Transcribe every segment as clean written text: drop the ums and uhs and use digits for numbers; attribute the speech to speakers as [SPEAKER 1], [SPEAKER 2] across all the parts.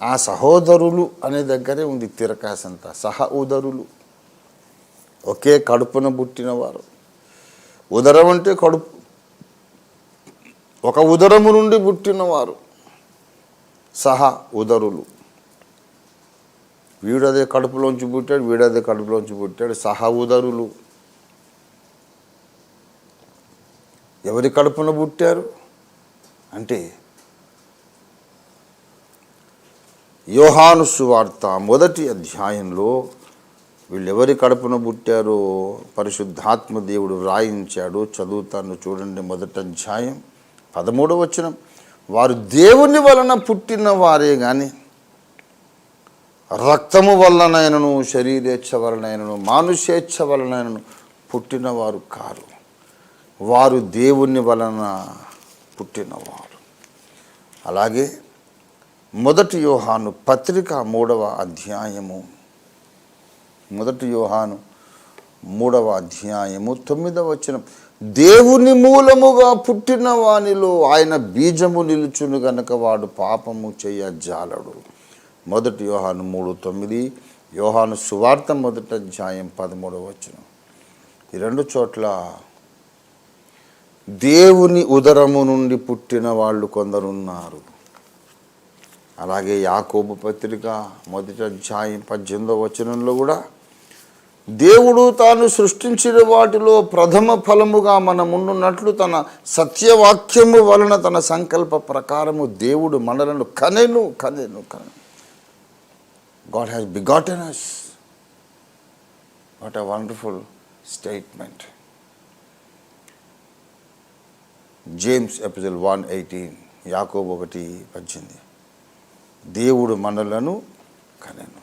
[SPEAKER 1] ఆ సహోదరులు అనే దగ్గరే ఉంది తిరకాసంతా. సహోదరులు, ఒకే కడుపున పుట్టినవారు. ఉదరం అంటే కడుపు, ఒక ఉదరము నుండి పుట్టినవారు ఉదరులు. వీడదే కడుపులోంచి పుట్టాడు, వీడదే కడుపులోంచి పుట్టాడు, ఉదరులు. ఎవరి కడుపున పుట్టారు అంటే యోహాను సువార్త 1వ అధ్యాయంలో వీళ్ళెవరి కడుపున పుట్టారో పరిశుద్ధాత్మ దేవుడు వ్రాయించాడు. చదువుతాను చూడండి. 1వ అధ్యాయం 13వ వచనం. వారు దేవుని వలన పుట్టిన వారే గాని రక్తము వలనైనను శరీరేచ్ఛ వలనైనను మానుషేచ్ఛ వలనైనను పుట్టినవారు కారు. వారు దేవుని వలన పుట్టినవారు. అలాగే 1 యోహాను పత్రిక 3వ అధ్యాయము 1 యోహాను 3వ అధ్యాయము 9వ వచనం. దేవుని మూలముగా పుట్టిన వానిలో ఆయన బీజము నిలుచును గనక వాడు పాపము చేయజాలడు. 1 యోహాను 3:9, యోహాను సువార్త 1వ అధ్యాయం 13వ వచనం. ఈ రెండు చోట్ల దేవుని ఉదరము నుండి పుట్టిన వాళ్ళు కొందరున్నారు. అలాగే యాకోబు పత్రిక 1వ అధ్యాయం 18వ వచనంలో కూడా దేవుడు తాను సృష్టించిన వాటిలో ప్రథమ ఫలముగా మనమున్నట్లు తన సత్యవాక్యము వలన తన సంకల్ప ప్రకారము దేవుడు మనలను కనెను. God has begotten us. What a wonderful statement. James episode 1:18, యాకోబు 1:18. దేవుడు మనలను కనెను.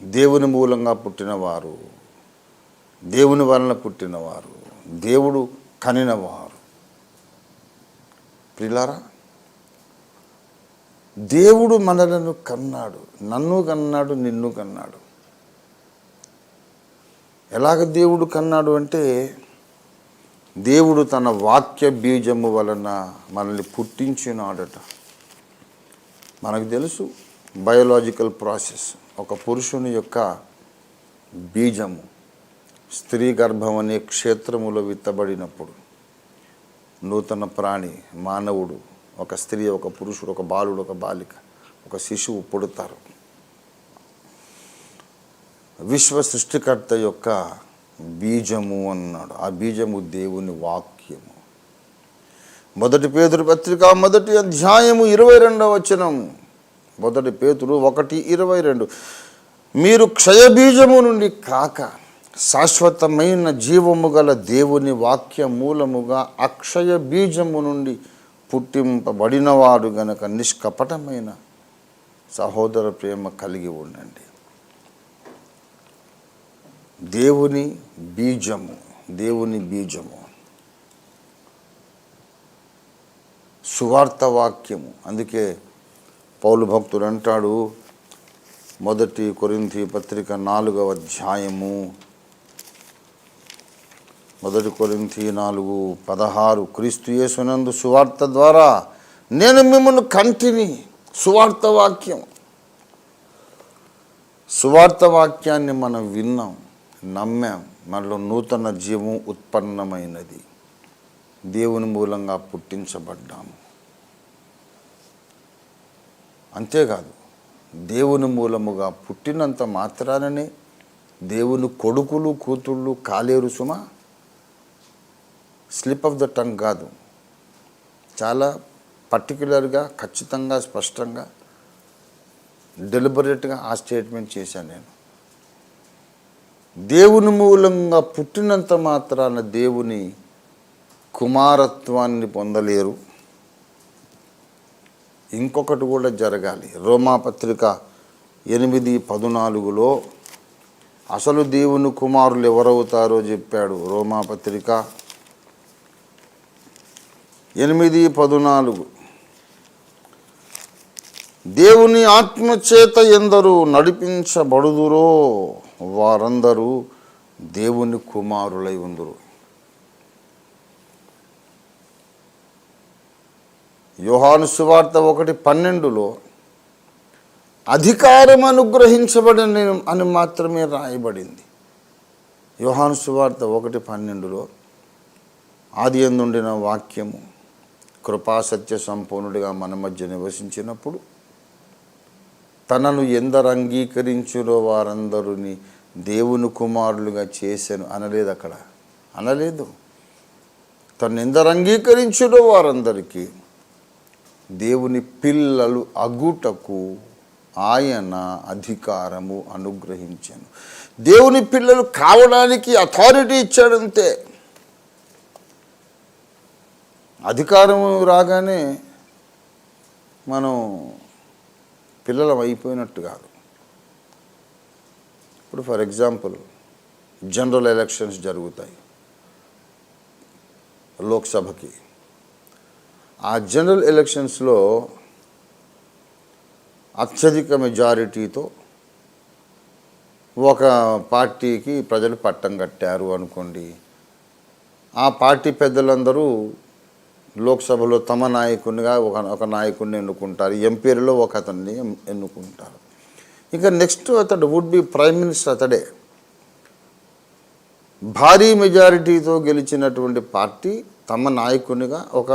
[SPEAKER 1] దేవుని మూలంగా పుట్టినవారు, దేవుని వలన పుట్టినవారు, దేవుడు కనినవారు. ప్రియులారా, దేవుడు మనలను కన్నాడు, నన్ను కన్నాడు, నిన్ను కన్నాడు. ఎలాగ దేవుడు కన్నాడు అంటే దేవుడు తన వాక్య బీజము వలన మనల్ని పుట్టించినాడట. మనకు తెలుసు బయోలాజికల్ ప్రాసెస్. ఒక పురుషుని యొక్క బీజము స్త్రీ గర్భం అనే క్షేత్రములో విత్తబడినప్పుడు నూతన ప్రాణి మానవుడు, ఒక స్త్రీ, ఒక పురుషుడు, ఒక బాలుడు, ఒక బాలిక, ఒక శిశువు పుడతారు. విశ్వ సృష్టికర్త యొక్క బీజము అన్నాడు. ఆ బీజము దేవుని వాక్యము. 1 పేతురు పత్రిక 1వ అధ్యాయము 22వ వచనం. 1 పేతురు 1:22. మీరు క్షయబీజము నుండి కాక శాశ్వతమైన జీవము గల దేవుని వాక్య మూలముగా అక్షయ బీజము నుండి పుట్టింపబడినవారు గనక నిష్కపటమైన సహోదర ప్రేమ కలిగి ఉండండి. దేవుని బీజము సువార్త వాక్యము. అందుకే పౌలు భక్తుడు అంటాడు 1 కొరింథీ పత్రిక 4వ అధ్యాయము 1 కొరింథీ 4:16, క్రీస్తు యేసునందు సువార్త ద్వారా నేను మిమ్మల్ని కంటిని. సువార్త వాక్యం, సువార్త వాక్యాన్ని మనం విన్నాం, నమ్మాం, మనలో నూతన జీవం ఉత్పన్నమైనది. దేవుని మూలంగా పుట్టించబడ్డాము. అంతేకాదు, దేవుని మూలముగా పుట్టినంత మాత్రాననే దేవుని కొడుకులు కూతుళ్ళు కాలేరు సుమా. స్లిప్ ఆఫ్ ద టంగ్ కాదు. చాలా పర్టికులర్గా, ఖచ్చితంగా, స్పష్టంగా, డెలిబరేట్గా ఆ స్టేట్మెంట్ చేశాను నేను. దేవుని మూలంగా పుట్టినంత మాత్రాన దేవుని కుమారత్వాన్ని పొందలేరు. ఇంకొకటి కూడా జరగాలి. రోమాపత్రిక 8:14లో అసలు దేవుని కుమారులు ఎవరవుతారో చెప్పాడు. రోమాపత్రిక 8:14, దేవుని ఆత్మచేత ఎందరూ నడిపించబడుదురో వారందరూ దేవుని కుమారులై ఉందురు. యోహాను సువార్త 1:12లో అధికారం అనుగ్రహించబడిన అని మాత్రమే రాయబడింది. యోహాను సువార్త 1:12 ఆది యందుండిన వాక్యము కృపాసత్య సంపూర్ణుడిగా మన మధ్య నివసించినప్పుడు తనను ఎందరు అంగీకరించురో వారందరిని దేవుని కుమారులుగా చేశాను అనలేదు. అక్కడ అనలేదు. తను ఎందరు అంగీకరించురో వారందరికీ దేవుని పిల్లలు అగుటకు ఆయన అధికారము అనుగ్రహించాను. దేవుని పిల్లలు కావడానికి అథారిటీ ఇచ్చాడంతే. అధికారం రాగానే మనం పిల్లలం అయిపోయినట్టు కాదు. ఇప్పుడు ఫర్ ఎగ్జాంపుల్ జనరల్ ఎలక్షన్స్ జరుగుతాయి లోక్సభకి. ఆ జనరల్ ఎలక్షన్స్లో అత్యధిక మెజారిటీతో ఒక పార్టీకి ప్రజలు పట్టం కట్టారు అనుకోండి. ఆ పార్టీ పెద్దలందరూ లోక్సభలో తమ నాయకునిగా ఒక నాయకుడిని ఎన్నుకుంటారు. ఎంపీలలో ఒక అతన్ని ఎన్నుకుంటారు. ఇక నెక్స్ట్ అతడు వుడ్ బి ప్రైమ్ మినిస్టర్. అతడే భారీ మెజారిటీతో గెలిచినటువంటి పార్టీ తమ నాయకునిగా ఒక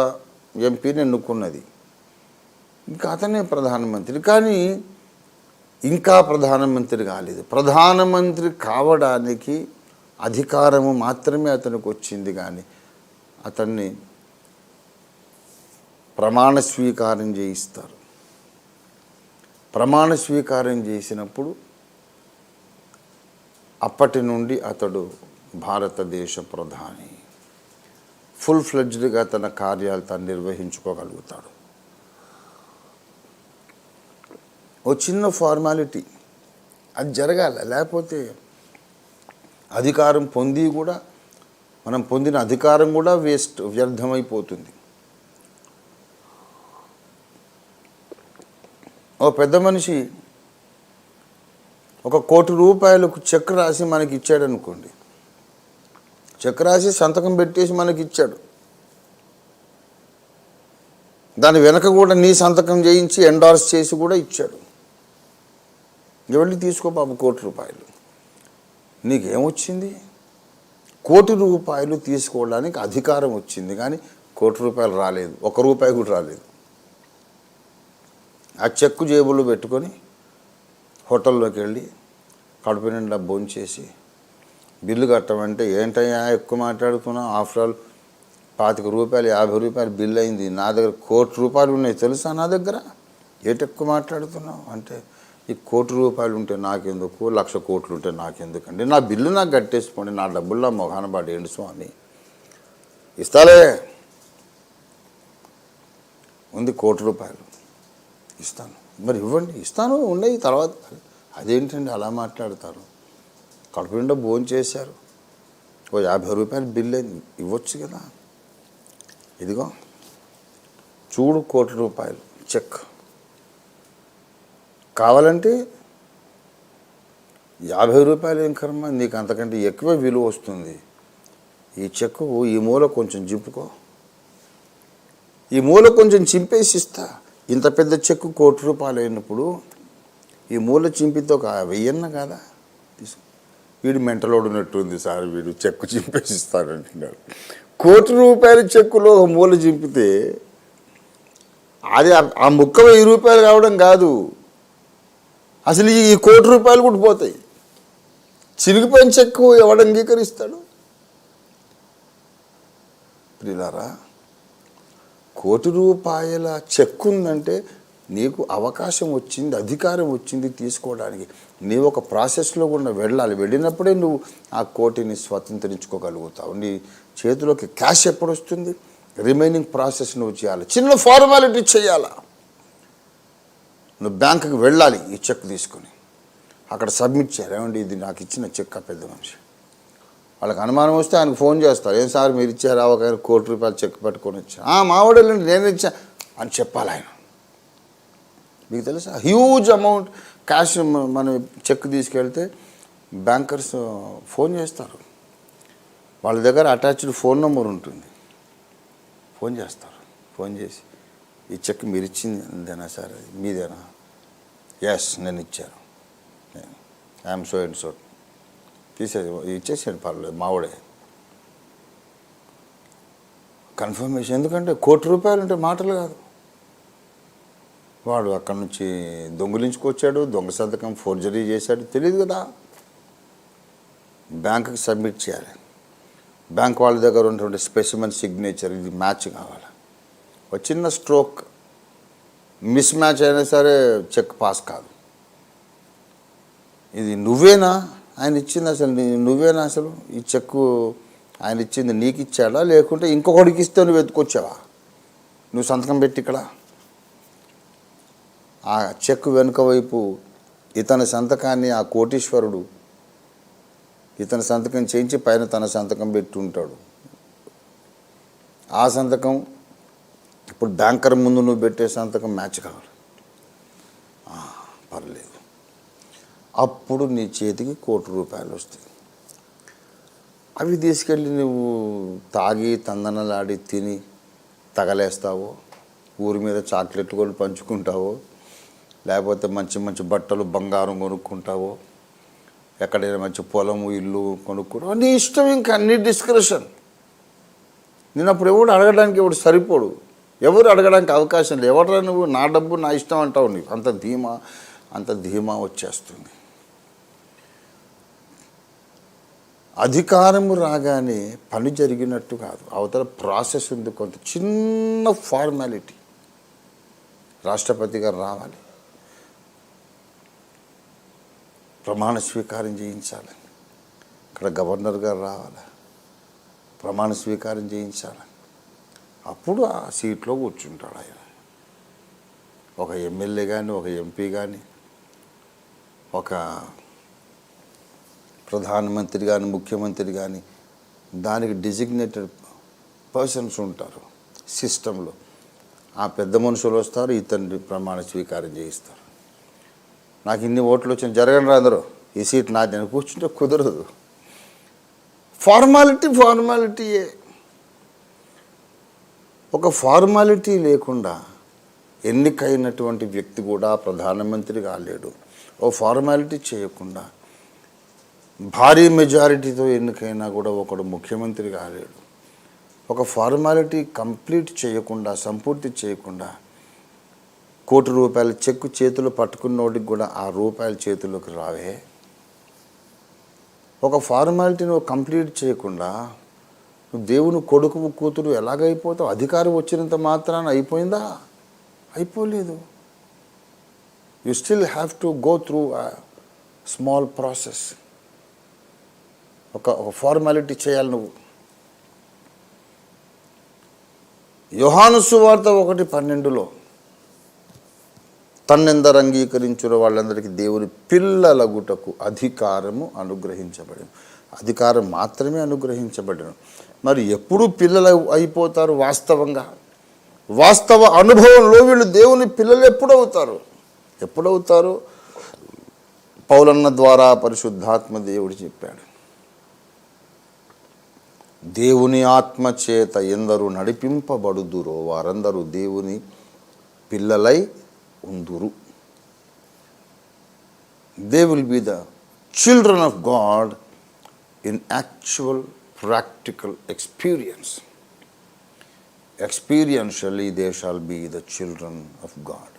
[SPEAKER 1] ఎంపీని ఎన్నుకున్నది. ఇంకా అతనే ప్రధానమంత్రి. కానీ ఇంకా ప్రధానమంత్రి కాలేదు. ప్రధానమంత్రి కావడానికి అధికారము మాత్రమే అతనికి వచ్చింది. కానీ అతన్ని ప్రమాణ స్వీకారం చేయిస్తారు. ప్రమాణ స్వీకారం చేసినప్పుడు అప్పటి నుండి అతడు భారతదేశ ప్రధాని. ఫుల్ ఫ్లెడ్జ్డ్గా తన కార్యాలు తను నిర్వహించుకోగలుగుతాడు. ఓ చిన్న ఫార్మాలిటీ అది జరగాలి. లేకపోతే అధికారం పొంది కూడా మనం పొందిన అధికారం కూడా వ్యర్థమైపోతుంది. ఓ పెద్ద మనిషి ₹1 కోటి చెక్ రాసి మనకి ఇచ్చాడు అనుకోండి. చెక్ రాసి సంతకం పెట్టేసి మనకి ఇచ్చాడు. దాని వెనక కూడా నీ సంతకం చేయించి ఎండార్స్ చేసి కూడా ఇచ్చాడు. ఎవరికి తీసుకో బాబు ₹1 కోటి. నీకేమొచ్చింది? ₹1 కోటి తీసుకోవడానికి అధికారం వచ్చింది. కానీ ₹1 కోటి రాలేదు. ₹1 కూడా రాలేదు. ఆ చెక్కు జేబులో పెట్టుకొని హోటల్లోకి వెళ్ళి కడుపు నిండా భోంచేసి బిల్లు కట్టమంటే ఏంటయ్యా ఎక్కువ మాట్లాడుతున్నావు, ఆఫ్టర్ ఆల్ ₹25 ₹50 బిల్లు అయింది, నా దగ్గర ₹1 కోటి ఉన్నాయి తెలుసా, నా దగ్గర ఏటి ఎక్కువ మాట్లాడుతున్నావు అంటే, ఈ ₹1 కోటి ఉంటే నాకెందుకు, 1,00,000 కోట్లు ఉంటే నాకెందుకండి, నా బిల్లు నాకు కట్టేసిపోండి, నా డబ్బులు నా మొహాన పడేయండి స్వామి, ఇస్తాలే ఉంది ₹1 ఇస్తాను, మరి ఇవ్వండి, ఇస్తాను ఉన్నాయి తర్వాత. అదేంటండి అలా మాట్లాడతారు, కడుపు నిండా భోజనం చేశారు, ఓ ₹50 బిల్లు అయింది, ఇవ్వచ్చు కదా, ఇదిగో చూడు ₹1 చెక్, కావాలంటే ₹50 ఏం కర్మ, నీకు అంతకంటే ఎక్కువ విలువ వస్తుంది, ఈ చెక్కు ఈ మూల కొంచెం జింపుకో, ఈ మూల కొంచెం చింపేసి ఇస్తా, ఇంత పెద్ద చెక్కు ₹1 అయినప్పుడు ఈ మూల చింపితో ఒక 1000 కాదా తీసుకో. వీడు మెంటలోడున్నట్టుంది సార్, వీడు చెక్కు చింపేసి ఇస్తాడంటున్నాడు. ₹1 చెక్కులో ఒక మూల చింపితే అది ఆ ముక్క ₹1000 కావడం కాదు, అసలు ఈ ₹1 కూడా పోతాయి. చిరిగిపోయిన చెక్కు ఎవడు అంగీకరిస్తాడు? ప్రియులారా, ₹1 చెక్కు ఉందంటే నీకు అవకాశం వచ్చింది, అధికారం వచ్చింది తీసుకోవడానికి. నీవు ఒక ప్రాసెస్లో కూడా వెళ్ళాలి, వెళ్ళినప్పుడే నువ్వు ఆ కోటిని స్వతంత్రించుకోగలుగుతావు. నీ చేతిలోకి క్యాష్ ఎప్పుడు వస్తుంది? రిమైనింగ్ ప్రాసెస్ నువ్వు చేయాలి, చిన్న ఫార్మాలిటీ చేయాలా. నువ్వు బ్యాంకుకి వెళ్ళాలి, ఈ చెక్ తీసుకొని అక్కడ సబ్మిట్ చేయాలి. ఏమండి ఇది నాకు ఇచ్చిన చెక్, ఆ పెద్ద మనిషి వాళ్ళకి అనుమానం వస్తే ఆయనకు ఫోన్ చేస్తారు, ఏం సార్ మీరు ఇచ్చారా, ఒక ₹1 చెక్ పట్టుకొని వచ్చా, మావాడేళ్ళండి నేను ఇచ్చా అని చెప్పాలి ఆయన. మీకు తెలుసా హ్యూజ్ అమౌంట్ క్యాష్ మనం చెక్ తీసుకెళ్తే బ్యాంకర్స్ ఫోన్ చేస్తారు, వాళ్ళ దగ్గర అటాచ్డ్ ఫోన్ నెంబర్ ఉంటుంది, ఫోన్ చేస్తారు, ఫోన్ చేసి ఈ చెక్ మీరు ఇచ్చిందేనా సార్, మీదేనా, ఎస్ నేను ఇచ్చాను, ఐఎమ్ సో అండ్ సో, ఇచ్చేసాడు, పర్లేదు మావాడే. కన్ఫర్మేషన్, ఎందుకంటే ₹1,00,00,000 అంటే మాటలు కాదు. వాడు అక్కడి నుంచి దొంగిలించుకొచ్చాడు, దొంగ సంతకం ఫోర్జరీ చేశాడు, తెలియదు కదా. బ్యాంకుకి సబ్మిట్ చేయాలి, బ్యాంక్ వాళ్ళ దగ్గర ఉన్నటువంటి స్పెసిమెన్ సిగ్నేచర్, ఇది మ్యాచ్ కావాలి. ఒక చిన్న స్ట్రోక్ మిస్ మ్యాచ్ అయినా సరే చెక్ పాస్ కాదు. ఇది నువ్వేనా ఆయన ఇచ్చింది, అసలు నువ్వేనా అసలు ఈ చెక్కు ఆయన ఇచ్చింది నీకు ఇచ్చాడా, లేకుంటే ఇంకొకడికి ఇస్తే నువ్వు ఎత్తుకొచ్చావా, నువ్వు సంతకం పెట్టి ఇక్కడ. ఆ చెక్ వెనుక వైపు ఇతని సంతకాన్ని ఆ కోటీశ్వరుడు ఇతని సంతకం చేయించి పైన తన సంతకం పెట్టి ఉంటాడు. ఆ సంతకం ఇప్పుడు బ్యాంకర్ ముందు నువ్వు పెట్టే సంతకం మ్యాచ్ కావాలి, పర్లేదు. అప్పుడు నీ చేతికి ₹1,00,00,000 వస్తాయి. అవి తీసుకెళ్ళి నువ్వు తాగి తందనలాడి తిని తగలేస్తావో, ఊరి మీద చాక్లెట్లు కొని పంచుకుంటావో, లేకపోతే మంచి మంచి బట్టలు బంగారం కొనుక్కుంటావో, ఎక్కడైనా మంచి పొలము ఇల్లు కొనుక్కుంటావు, నీ ఇష్టం. ఇంకా అన్ని డిస్క్రిప్షన్. నేను అప్పుడు ఎవడు అడగడానికి ఎవడు సరిపోడు, ఎవరు అడగడానికి అవకాశం లేదు. ఎవడరా నువ్వు, నా డబ్బు నా ఇష్టం అంటావు. నీకు అంత ధీమా వచ్చేస్తుంది. అధికారము రాగానే పని జరిగినట్టు కాదు, అవతల ప్రాసెస్ ఉంది. కొంత చిన్న ఫార్మాలిటీ, రాష్ట్రపతి గారు రావాలి, ప్రమాణ స్వీకారం చేయించాలి, ఇక్కడ గవర్నర్ గారు రావాలి, ప్రమాణ స్వీకారం చేయించాలి. అప్పుడు ఆ సీట్లో కూర్చుంటాడు ఆయన. ఒక ఎమ్మెల్యే కానీ, ఒక ఎంపీ కానీ, ఒక ప్రధానమంత్రి కానీ, ముఖ్యమంత్రి కానీ, దానికి డిజిగ్నేటెడ్ పర్సన్స్ ఉంటారు సిస్టంలో. ఆ పెద్ద మనుషులు వస్తారు, ఇతన్ని ప్రమాణ స్వీకారం చేయిస్తారు. నాకు ఇన్ని ఓట్లు వచ్చిన జరగని రా అందరూ, ఈ సీట్ నాది అని కూర్చుంటే కుదరదు. ఫార్మాలిటీయే. ఒక ఫార్మాలిటీ లేకుండా ఎన్నికైనటువంటి వ్యక్తి కూడా ప్రధానమంత్రి కాలేడు. ఓ ఫార్మాలిటీ చేయకుండా భారీ మెజారిటీతో ఎన్నికైనా కూడా ఒకడు ముఖ్యమంత్రి కాలేడు. ఒక ఫార్మాలిటీ కంప్లీట్ చేయకుండా, సంపూర్తి చేయకుండా ₹1,00,00,000 చెక్కు చేతులు పట్టుకున్నోడికి కూడా ఆ రూపాయలు చేతుల్లోకి రావే. ఒక ఫార్మాలిటీ నువ్వు కంప్లీట్ చేయకుండా నువ్వు దేవుని కొడుకు కూతురు ఎలాగైపోతావు? అధికారం వచ్చినంత మాత్రాన అయిపోయిందా? అయిపోలేదు. You still have to go through a small process. ఒక ఫార్మాలిటీ చేయాలి నువ్వు. యోహాను సువార్త 1:12 తన్నెందరు అంగీకరించిన వాళ్ళందరికీ దేవుని పిల్లలగుటకు అధికారము అనుగ్రహించబడింది. అధికారం మాత్రమే అనుగ్రహించబడను. మరి ఎప్పుడు పిల్లలు అయిపోతారు? వాస్తవ అనుభవంలో వీళ్ళు దేవుని పిల్లలు ఎప్పుడవుతారు? పౌలన్న ద్వారా పరిశుద్ధాత్మ దేవుడు చెప్పాడు, దేవుని ఆత్మ చేత ఎందరూ నడిపింపబడుదురో వారందరూ దేవుని పిల్లలై ఉందురు. They will be the children of God in actual practical experience. Experientially they shall be the children of God.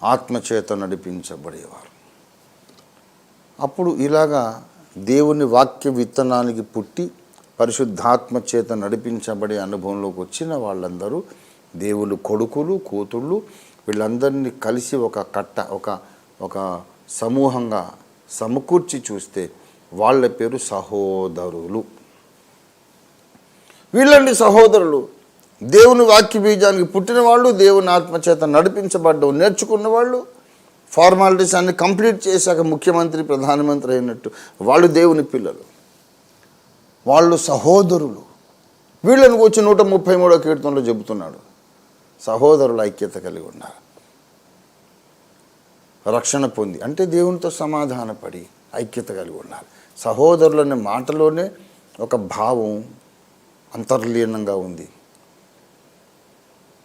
[SPEAKER 1] ఆత్మచేత నడిపించబడేవారు. అప్పుడు ఇలాగా దేవుని వాక్య విత్తనానికి పుట్టి పరిశుద్ధాత్మ చేత నడిపించబడే అనుభవంలోకి వచ్చిన వాళ్ళందరూ దేవుని కొడుకులు కూతుళ్ళు, వీళ్ళందరినీ కలిసి ఒక సమూహంగా సమకూర్చి చూస్తే వాళ్ళ పేరు సహోదరులు. వీళ్ళండి సహోదరులు, దేవుని వాక్య బీజానికి పుట్టిన వాళ్ళు, దేవుని ఆత్మచేత నడిపించబడ్డం నేర్చుకున్న వాళ్ళు, ఫార్మాలిటీస్ అన్ని కంప్లీట్ చేశాక ముఖ్యమంత్రి ప్రధానమంత్రి అయినట్టు వాళ్ళు దేవుని పిల్లలు, వాళ్ళు సహోదరులు. వీళ్ళని వచ్చి 133వ కీర్తనలో చెబుతున్నాడు, సహోదరుల ఐక్యత కలిగి ఉన్నారు. రక్షణ పొంది అంటే దేవునితో సమాధానపడి ఐక్యత కలిగి ఉండాలి. సహోదరులనే మాటలోనే ఒక భావం అంతర్లీనంగా ఉంది.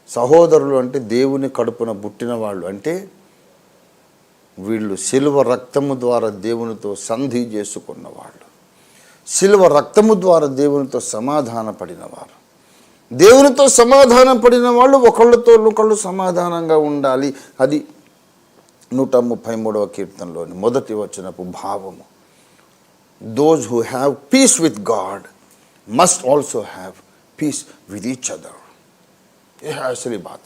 [SPEAKER 1] సహోదరులు అంటే దేవుని కడుపున పుట్టిన వాళ్ళు, అంటే వీళ్ళు శిలువ రక్తము ద్వారా దేవునితో సంధి చేసుకున్నవాళ్ళు, శిలువ రక్తము ద్వారా దేవునితో సమాధాన పడినవారు. దేవునితో సమాధానం పడిన వాళ్ళు ఒకళ్ళతో ఒకళ్ళు సమాధానంగా ఉండాలి. అది 133వ కీర్తనలోని మొదటి వచనపు భావము. Those who have piece with God must also have piece with each other. ये है असली बात.